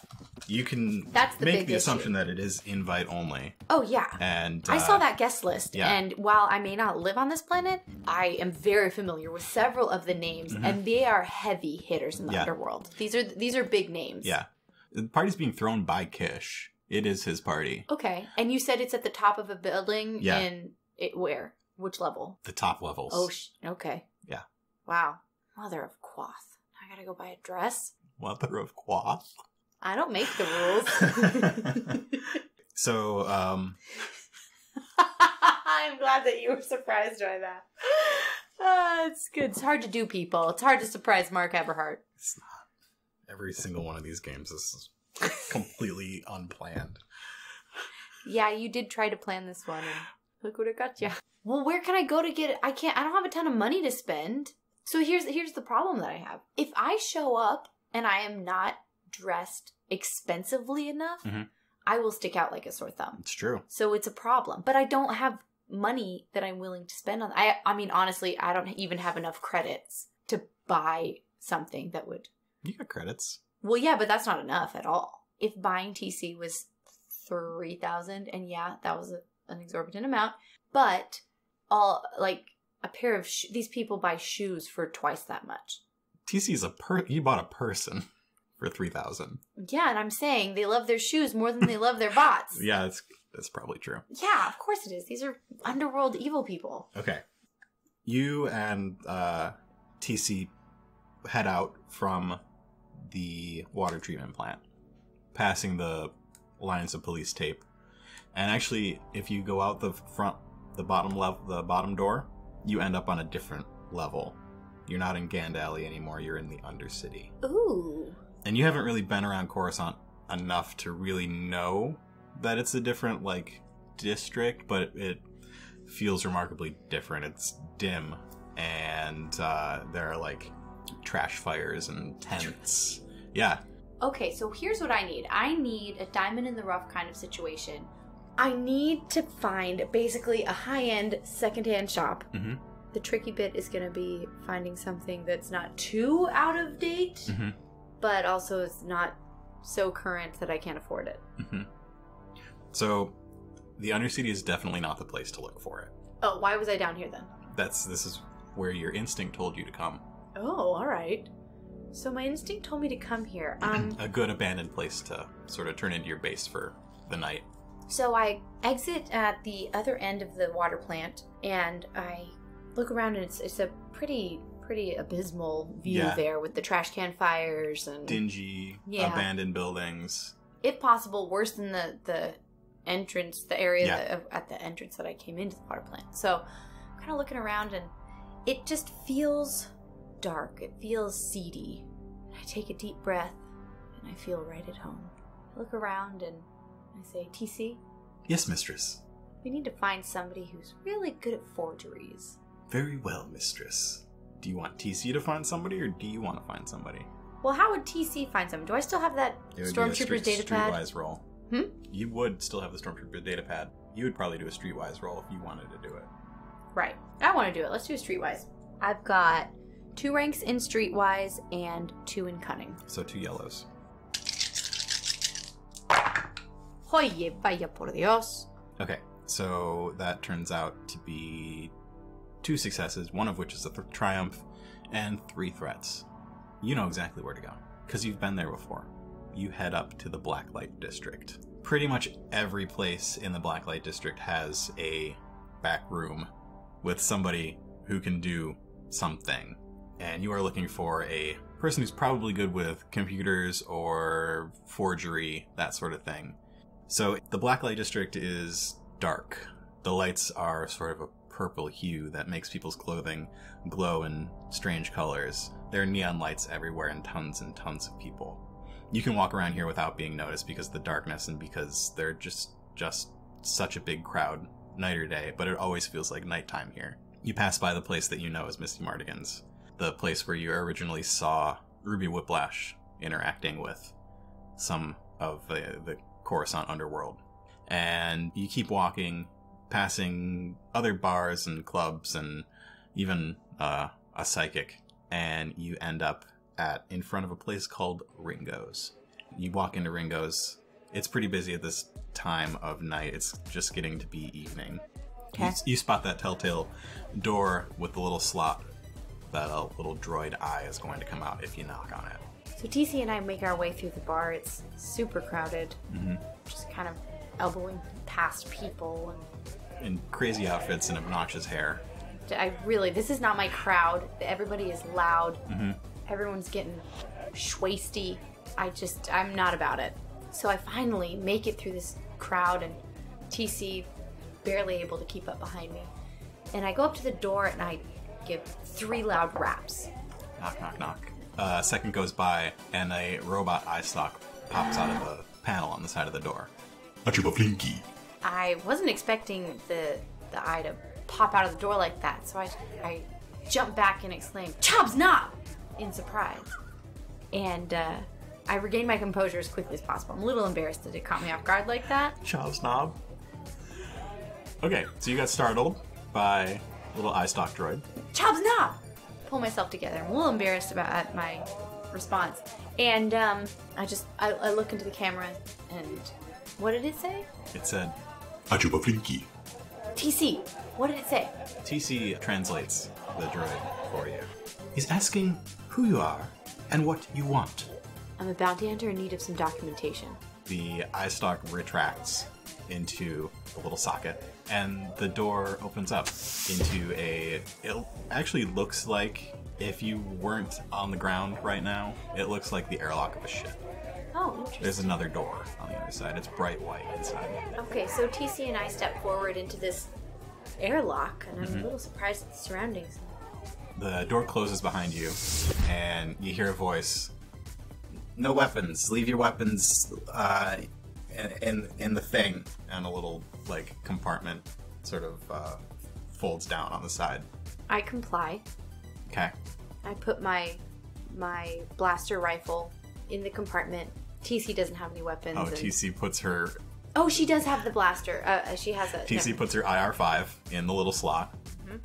[SPEAKER 3] You can
[SPEAKER 2] make
[SPEAKER 3] the assumption that it is invite only.
[SPEAKER 2] Oh, yeah.
[SPEAKER 3] And
[SPEAKER 2] I saw that guest list,
[SPEAKER 3] yeah.
[SPEAKER 2] And while I may not live on this planet, I am very familiar with several of the names, and they are heavy hitters in the underworld. These are big names.
[SPEAKER 3] Yeah. The party's being thrown by Kish. It is his party.
[SPEAKER 2] Okay. And you said it's at the top of a building where? Which level?
[SPEAKER 3] The top levels.
[SPEAKER 2] Oh, okay.
[SPEAKER 3] Yeah.
[SPEAKER 2] Wow. Mother of Quoth. I gotta go buy a dress?
[SPEAKER 3] Mother of Quoth?
[SPEAKER 2] I don't make the rules.
[SPEAKER 3] So,
[SPEAKER 2] I'm glad that you were surprised by that. It's good. It's hard to do, people. It's hard to surprise Mark Eberhardt.
[SPEAKER 3] It's not. Every single one of these games is completely unplanned.
[SPEAKER 2] Yeah, you did try to plan this one, and look what it got you. Well, where can I go to get it? I don't have a ton of money to spend. So here's the problem that I have. If I show up and I am not dressed expensively enough, I will stick out like a sore thumb. It's
[SPEAKER 3] true.
[SPEAKER 2] So it's a problem. But I don't have money that I'm willing to spend on. I mean, honestly, I don't even have enough credits to buy something that would...
[SPEAKER 3] You got credits.
[SPEAKER 2] Well, yeah, but that's not enough at all. If buying TC was 3,000, and yeah, that was an exorbitant amount, but a pair of these people buy shoes for twice that much.
[SPEAKER 3] TC's you bought a person for 3,000.
[SPEAKER 2] Yeah, and I'm saying they love their shoes more than they love their bots.
[SPEAKER 3] Yeah, that's probably true.
[SPEAKER 2] Yeah, of course it is. These are underworld evil people.
[SPEAKER 3] Okay. You and TC head out from the water treatment plant, passing the lines of police tape. And actually, if you go out the bottom door, you end up on a different level. You're not in Gand Alley anymore, you're in the Undercity.
[SPEAKER 2] Ooh.
[SPEAKER 3] And you haven't really been around Coruscant enough to really know that it's a different, district, but it feels remarkably different. It's dim, and there are, trash fires and tents. Yeah.
[SPEAKER 2] Okay, so here's what I need. I need a diamond in the rough kind of situation. I need to find basically a high-end secondhand shop.
[SPEAKER 3] Mm-hmm.
[SPEAKER 2] The tricky bit is going to be finding something that's not too out of date, but also is not so current that I can't afford it.
[SPEAKER 3] Mm-hmm. So, the Undercity is definitely not the place to look for it.
[SPEAKER 2] Oh, why was I down here then?
[SPEAKER 3] This is where your instinct told you to come.
[SPEAKER 2] Oh, all right. So my instinct told me to come here.
[SPEAKER 3] A good abandoned place to sort of turn into your base for the night.
[SPEAKER 2] So I exit at the other end of the water plant, and I look around, and it's a pretty abysmal view there with the trash can fires and
[SPEAKER 3] dingy, abandoned buildings.
[SPEAKER 2] If possible, worse than the entrance, the area at the entrance that I came into the water plant. So I'm kind of looking around, and it just feels dark. It feels seedy. I take a deep breath, and I feel right at home. I look around, and I say, TC?
[SPEAKER 3] Yes, mistress.
[SPEAKER 2] We need to find somebody who's really good at forgeries.
[SPEAKER 3] Very well, mistress. Do you want TC to find somebody, or do you want to find somebody?
[SPEAKER 2] Well, how would TC find somebody? Do I still have that Stormtrooper's data pad?
[SPEAKER 3] Streetwise roll. You would still have the Stormtrooper data pad. You would probably do a streetwise roll if you wanted to do it.
[SPEAKER 2] Right. I want to do it. Let's do a streetwise. I've got 2 ranks in streetwise and 2 in cunning.
[SPEAKER 3] So 2 yellows.
[SPEAKER 2] Oye, vaya por Dios.
[SPEAKER 3] Okay, so that turns out to be 2 successes, one of which is a triumph, and 3 threats. You know exactly where to go, because you've been there before. You head up to the Blacklight District. Pretty much every place in the Blacklight District has a back room with somebody who can do something. And you are looking for a person who's probably good with computers or forgery, that sort of thing. So the Blacklight District is dark. The lights are sort of a purple hue that makes people's clothing glow in strange colors. There are neon lights everywhere and tons of people. You can walk around here without being noticed because of the darkness and because they're just such a big crowd, night or day, but it always feels like nighttime here. You pass by the place that you know as Misty Mardigan's, the place where you originally saw Ruby Whiplash interacting with some of the Coruscant underworld. And you keep walking, passing other bars and clubs and even a psychic, and you end up in front of a place called Ringo's. You walk into Ringo's. It's pretty busy at this time of night. It's just getting to be evening. Okay. You spot that telltale door with the little slot that a little droid eye is going to come out if you knock on it.
[SPEAKER 2] So TC and I make our way through the bar. It's super crowded. Just kind of elbowing past people.
[SPEAKER 3] In crazy outfits and obnoxious hair.
[SPEAKER 2] This is not my crowd. Everybody is loud. Everyone's getting schwasty. I'm not about it. So I finally make it through this crowd, and TC barely able to keep up behind me. And I go up to the door, and I give 3 loud raps.
[SPEAKER 3] Knock, knock, knock. A second goes by, and a robot eye stalk pops out of the panel on the side of the door. Achubaflinky.
[SPEAKER 2] I wasn't expecting the eye to pop out of the door like that, so I jump back and exclaim, "Chob's Knob!" in surprise. And I regain my composure as quickly as possible. I'm a little embarrassed that it caught me off guard like that.
[SPEAKER 3] Chob's Knob. Okay, so you got startled by a little eye stalk droid.
[SPEAKER 2] Chob's Knob! Pull myself together. I'm a little embarrassed about my response. And I look into the camera, and what did it say?
[SPEAKER 3] It said, Achubaflinky.
[SPEAKER 2] TC, what did it say?
[SPEAKER 3] TC translates the droid for you. He's asking who you are and what you want.
[SPEAKER 2] I'm a bounty hunter in need of some documentation.
[SPEAKER 3] The eye stalk retracts into a little socket, and the door opens up into it actually looks like, if you weren't on the ground right now, it looks like the airlock of a ship.
[SPEAKER 2] Oh, interesting.
[SPEAKER 3] There's another door on the other side. It's bright white inside.
[SPEAKER 2] Okay, so TC and I step forward into this airlock, and I'm a little surprised at the surroundings.
[SPEAKER 3] The door closes behind you, and you hear a voice. No weapons. Leave your weapons in the thing. And a little, compartment sort of folds down on the side.
[SPEAKER 2] I comply.
[SPEAKER 3] Okay.
[SPEAKER 2] I put my blaster rifle in the compartment. TC doesn't have any weapons.
[SPEAKER 3] Oh, TC puts her...
[SPEAKER 2] Oh, she does have the blaster. She has a...
[SPEAKER 3] TC puts her IR-5 in the little slot. Mm-hmm.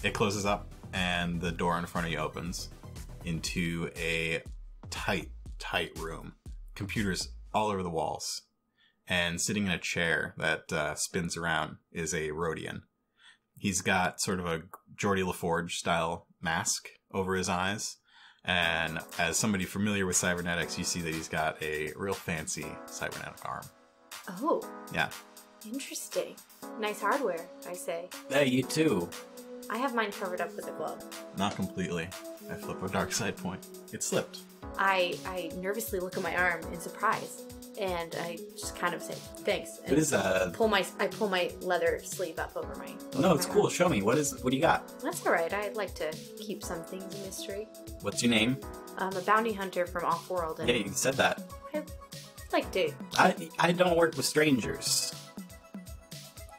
[SPEAKER 3] It closes up, and the door in front of you opens into a tight room. Computers all over the walls. And sitting in a chair that spins around is a Rhodian. He's got sort of a Geordie LaForge style mask over his eyes. And as somebody familiar with cybernetics, you see that he's got a real fancy cybernetic arm.
[SPEAKER 2] Oh.
[SPEAKER 3] Yeah.
[SPEAKER 2] Interesting. Nice hardware, I say.
[SPEAKER 1] Hey, you too.
[SPEAKER 2] I have mine covered up with a glove.
[SPEAKER 3] Not completely. I flip a dark side point. It slipped.
[SPEAKER 2] I nervously look at my arm in surprise, and I just kind of say thanks. And
[SPEAKER 1] What is
[SPEAKER 2] I pull my leather sleeve up over my.
[SPEAKER 1] No, it's
[SPEAKER 2] my
[SPEAKER 1] cool.
[SPEAKER 2] arm.
[SPEAKER 1] Show me. What do you got?
[SPEAKER 2] That's all right. I like to keep some things a mystery.
[SPEAKER 1] What's your name?
[SPEAKER 2] I'm a bounty hunter from off-world, and
[SPEAKER 1] Yeah, you said that.
[SPEAKER 2] I like to.
[SPEAKER 1] I don't work with strangers.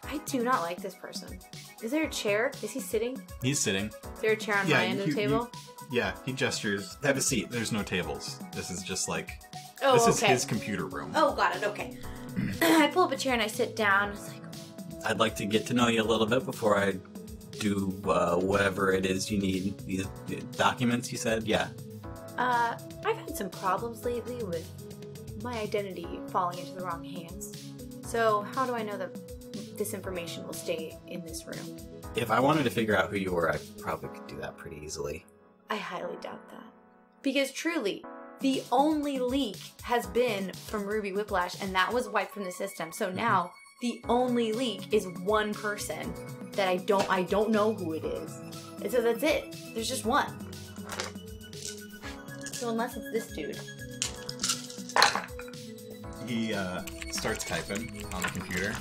[SPEAKER 2] I do not like this person. Is there a chair? Is he sitting?
[SPEAKER 3] He's sitting.
[SPEAKER 2] Is there a chair on my end of the table?
[SPEAKER 3] Yeah, he gestures. Have a seat. There's no tables. This is just like...
[SPEAKER 2] Oh,
[SPEAKER 3] this is
[SPEAKER 2] okay.
[SPEAKER 3] his computer room.
[SPEAKER 2] Oh, got it. Okay. I pull up a chair and I sit down. It's like,
[SPEAKER 1] I'd like to get to know you a little bit before I do whatever it is you need. These documents, you said? Yeah.
[SPEAKER 2] I've had some problems lately with my identity falling into the wrong hands. So how do I know that this information will stay in this room?
[SPEAKER 1] If I wanted to figure out who you were, I probably could do that pretty easily.
[SPEAKER 2] I highly doubt that. Because truly, the only leak has been from Ruby Whiplash, and that was wiped from the system. So now, the only leak is one person that I don't know who it is. And so that's it. There's just one. So unless it's this dude.
[SPEAKER 3] He starts typing on the computer.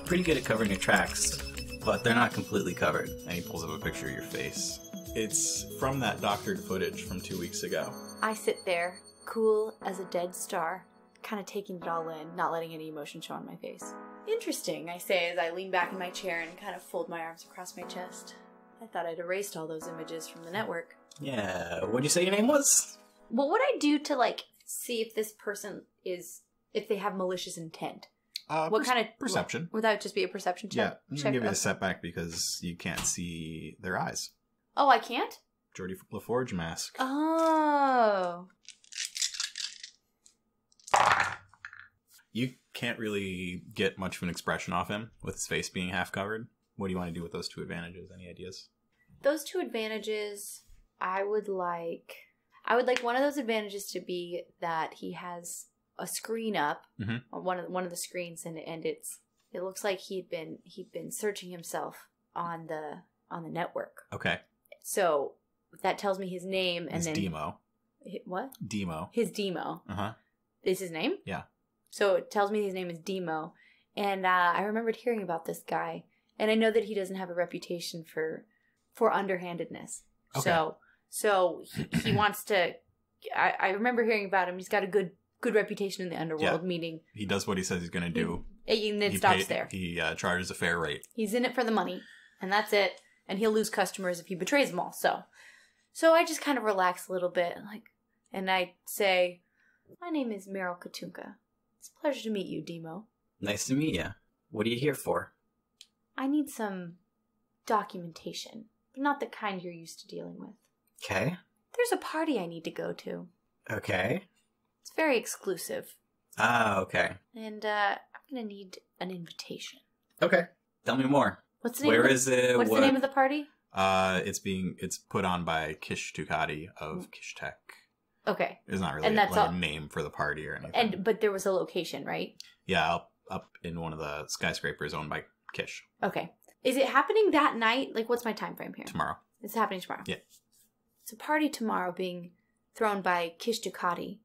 [SPEAKER 1] Pretty good at covering your tracks, but they're not completely covered.
[SPEAKER 3] And he pulls up a picture of your face. It's from that doctored footage from 2 weeks ago.
[SPEAKER 2] I sit there, cool as a dead star, kind of taking it all in, not letting any emotion show on my face. Interesting, I say as I lean back in my chair and kind of fold my arms across my chest. I thought I'd erased all those images from the network.
[SPEAKER 1] Yeah, what'd you say your name was?
[SPEAKER 2] What would I do to, see if this person if they have malicious intent? What kind of...
[SPEAKER 3] Perception.
[SPEAKER 2] Would that just be a perception check?
[SPEAKER 3] Yeah, I'm going to give you a setback because you can't see their eyes.
[SPEAKER 2] Oh, I can't?
[SPEAKER 3] Geordie LaForge mask.
[SPEAKER 2] Oh.
[SPEAKER 3] You can't really get much of an expression off him with his face being half covered. What do you want to do with those two advantages? Any ideas?
[SPEAKER 2] Those two advantages, I would like one of those advantages to be that he has a screen up on one of the screens, and it looks like he'd been searching himself on the network.
[SPEAKER 3] Okay.
[SPEAKER 2] So that tells me his name, and
[SPEAKER 3] his Demo.
[SPEAKER 2] What?
[SPEAKER 3] Demo.
[SPEAKER 2] His Demo. Is his name?
[SPEAKER 3] Yeah. So
[SPEAKER 2] it tells me his name is Demo, and I remembered hearing about this guy, and I know that he doesn't have a reputation for underhandedness.
[SPEAKER 3] Okay.
[SPEAKER 2] So he wants to. I remember hearing about him. He's got a good reputation in the underworld. Meaning
[SPEAKER 3] he does what he says he's going to do.
[SPEAKER 2] And it stops there.
[SPEAKER 3] He charges a fair rate.
[SPEAKER 2] He's in it for the money, and that's it. And he'll lose customers if he betrays them all. So I just kind of relax a little bit, and I say, "My name is Maryl Katunka. It's a pleasure to meet you, Demo.
[SPEAKER 1] Nice to meet you. What are you here for?"
[SPEAKER 2] I need some documentation, but not the kind you're used to dealing with.
[SPEAKER 1] Okay.
[SPEAKER 2] There's a party I need to go to.
[SPEAKER 1] Okay.
[SPEAKER 2] It's very exclusive.
[SPEAKER 1] Ah, okay.
[SPEAKER 2] And I'm going to need an invitation.
[SPEAKER 1] Okay. Tell me more.
[SPEAKER 2] What's the name?
[SPEAKER 1] Where is it?
[SPEAKER 2] What's the name of the party?
[SPEAKER 3] It's put on by Kish Ducati of Kish Tech.
[SPEAKER 2] Okay.
[SPEAKER 3] It's not really a name for the party or anything.
[SPEAKER 2] But there was a location, right?
[SPEAKER 3] Yeah, up in one of the skyscrapers owned by Kish.
[SPEAKER 2] Okay. Is it happening that night? What's my time frame here?
[SPEAKER 3] Tomorrow.
[SPEAKER 2] It's happening tomorrow.
[SPEAKER 3] Yeah.
[SPEAKER 2] It's a party tomorrow being thrown by Kish Ducati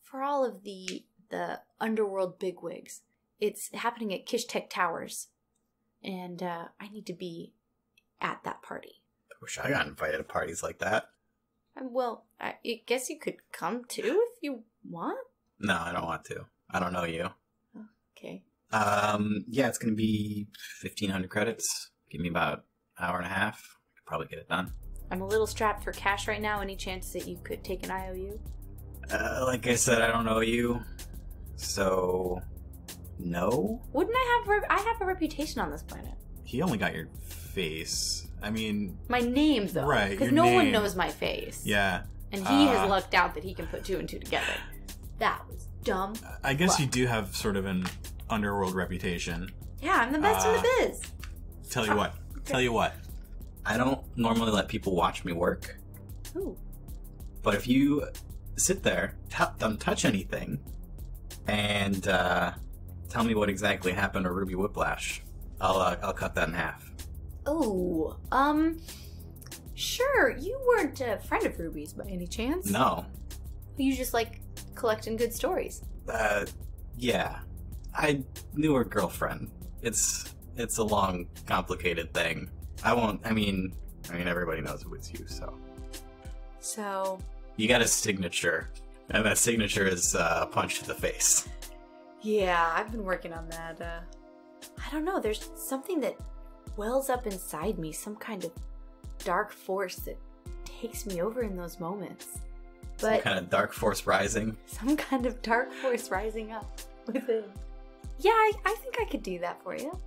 [SPEAKER 2] for all of the underworld bigwigs. It's happening at Kish Tech Towers. And I need to be at that party.
[SPEAKER 1] I wish I got invited to parties like that.
[SPEAKER 2] Well, I guess you could come too if you want.
[SPEAKER 1] No, I don't want to. I don't know you.
[SPEAKER 2] Okay.
[SPEAKER 1] Yeah, it's going to be 1,500 credits. Give me about an hour and a half. I could probably get it done.
[SPEAKER 2] I'm a little strapped for cash right now. Any chance that you could take an IOU?
[SPEAKER 1] Like I said, I don't know you. So, no?
[SPEAKER 2] Wouldn't I have a reputation on this planet?
[SPEAKER 3] He only got your face. I mean...
[SPEAKER 2] My name, though.
[SPEAKER 3] Right,
[SPEAKER 2] because no one knows my face.
[SPEAKER 3] Yeah.
[SPEAKER 2] And he has lucked out that he can put two and two together. That was dumb.
[SPEAKER 3] I guess you do have sort of an underworld reputation.
[SPEAKER 2] Yeah, I'm the best in the biz.
[SPEAKER 3] Tell you what.
[SPEAKER 1] I don't normally let people watch me work.
[SPEAKER 2] Ooh.
[SPEAKER 1] But if you sit there, don't touch anything, and tell me what exactly happened to Ruby Whiplash, I'll cut that in half.
[SPEAKER 2] Oh, sure. You weren't a friend of Ruby's by any chance?
[SPEAKER 1] No.
[SPEAKER 2] You just like collecting good stories.
[SPEAKER 1] Yeah. I knew her girlfriend. It's a long, complicated thing. I mean, everybody knows who it's you, so.
[SPEAKER 2] So.
[SPEAKER 1] You got a signature, and that signature is a punch to the face.
[SPEAKER 2] Yeah, I've been working on that. I don't know, there's something that wells up inside me, some kind of dark force that takes me over in those moments. But
[SPEAKER 1] some kind of dark force rising?
[SPEAKER 2] Some kind of dark force rising up within. Yeah, I think I could do that for you.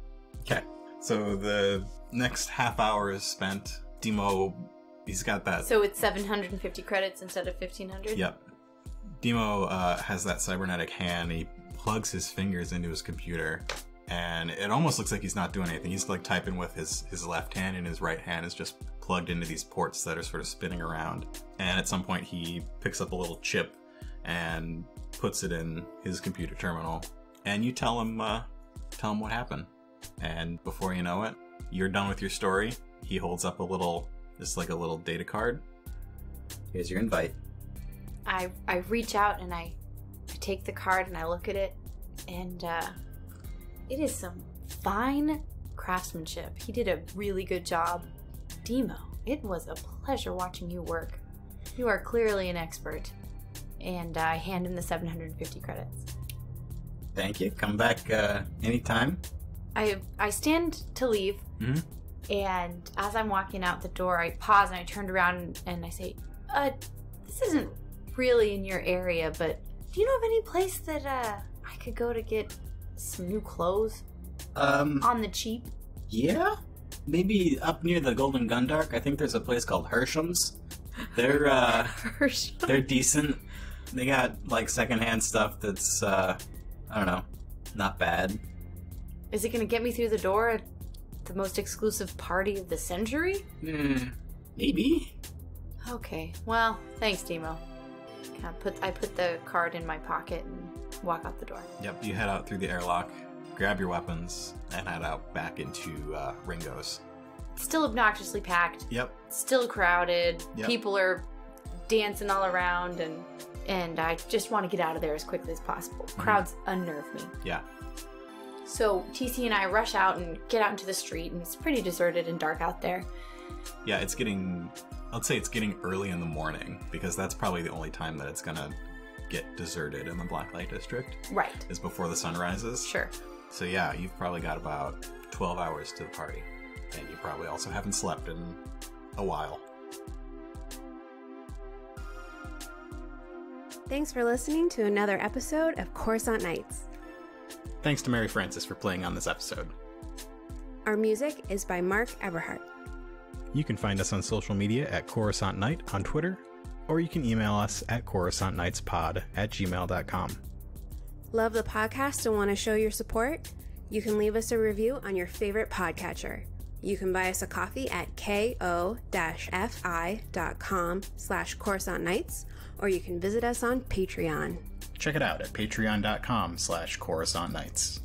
[SPEAKER 3] Okay. So the next half hour is spent. Demo, he's got that.
[SPEAKER 2] So it's 750 credits instead of 1500?
[SPEAKER 3] Yep. Demo has that cybernetic hand. He plugs his fingers into his computer, and it almost looks like he's not doing anything. He's like typing with his left hand, and his right hand is just plugged into these ports that are sort of spinning around. And at some point he picks up a little chip and puts it in his computer terminal. And you tell him what happened. And before you know it, you're done with your story. He holds up a little data card.
[SPEAKER 1] Here's your invite.
[SPEAKER 2] I reach out and I take the card and I look at it, and it is some fine craftsmanship. He did a really good job. Demo, it was a pleasure watching you work. You are clearly an expert. And I hand him the 750 credits.
[SPEAKER 1] Thank you. Come back anytime.
[SPEAKER 2] I stand to leave, and as I'm walking out the door, I pause and I turn around and I say, this isn't really in your area, but do you know of any place that I could go to get some new clothes on the cheap?
[SPEAKER 1] Yeah, maybe up near the Golden Gundark. I think there's a place called Hersham's. They're they're decent. They got like secondhand stuff that's I don't know, not bad.
[SPEAKER 2] Is it gonna get me through the door at the most exclusive party of the century?
[SPEAKER 1] Maybe.
[SPEAKER 2] Okay. Well, thanks, Demo. I put the card in my pocket and walk out the door.
[SPEAKER 3] Yep, you head out through the airlock, grab your weapons, and head out back into Ringo's.
[SPEAKER 2] Still obnoxiously packed.
[SPEAKER 3] Yep.
[SPEAKER 2] Still crowded.
[SPEAKER 3] Yep.
[SPEAKER 2] People are dancing all around, and I just want to get out of there as quickly as possible. Crowds unnerve me.
[SPEAKER 3] Yeah.
[SPEAKER 2] So TC and I rush out and get out into the street, and it's pretty deserted and dark out there.
[SPEAKER 3] Yeah, I'd say it's getting early in the morning, because that's probably the only time that it's gonna get deserted in the Blacklight District.
[SPEAKER 2] Right.
[SPEAKER 3] Is before the sun rises.
[SPEAKER 2] Sure.
[SPEAKER 3] So yeah, you've probably got about 12 hours to the party. And you probably also haven't slept in a while.
[SPEAKER 4] Thanks for listening to another episode of Coruscant Nights.
[SPEAKER 3] Thanks to Mary Frances for playing on this episode.
[SPEAKER 4] Our music is by Mark Eberhardt.
[SPEAKER 3] You can find us on social media at Coruscant Night on Twitter, or you can email us at coruscantnightspod@gmail.com.
[SPEAKER 4] Love the podcast and want to show your support? You can leave us a review on your favorite podcatcher. You can buy us a coffee at ko-fi.com/Coruscant Nights, or you can visit us on Patreon.
[SPEAKER 3] Check it out at patreon.com/Coruscant Nights.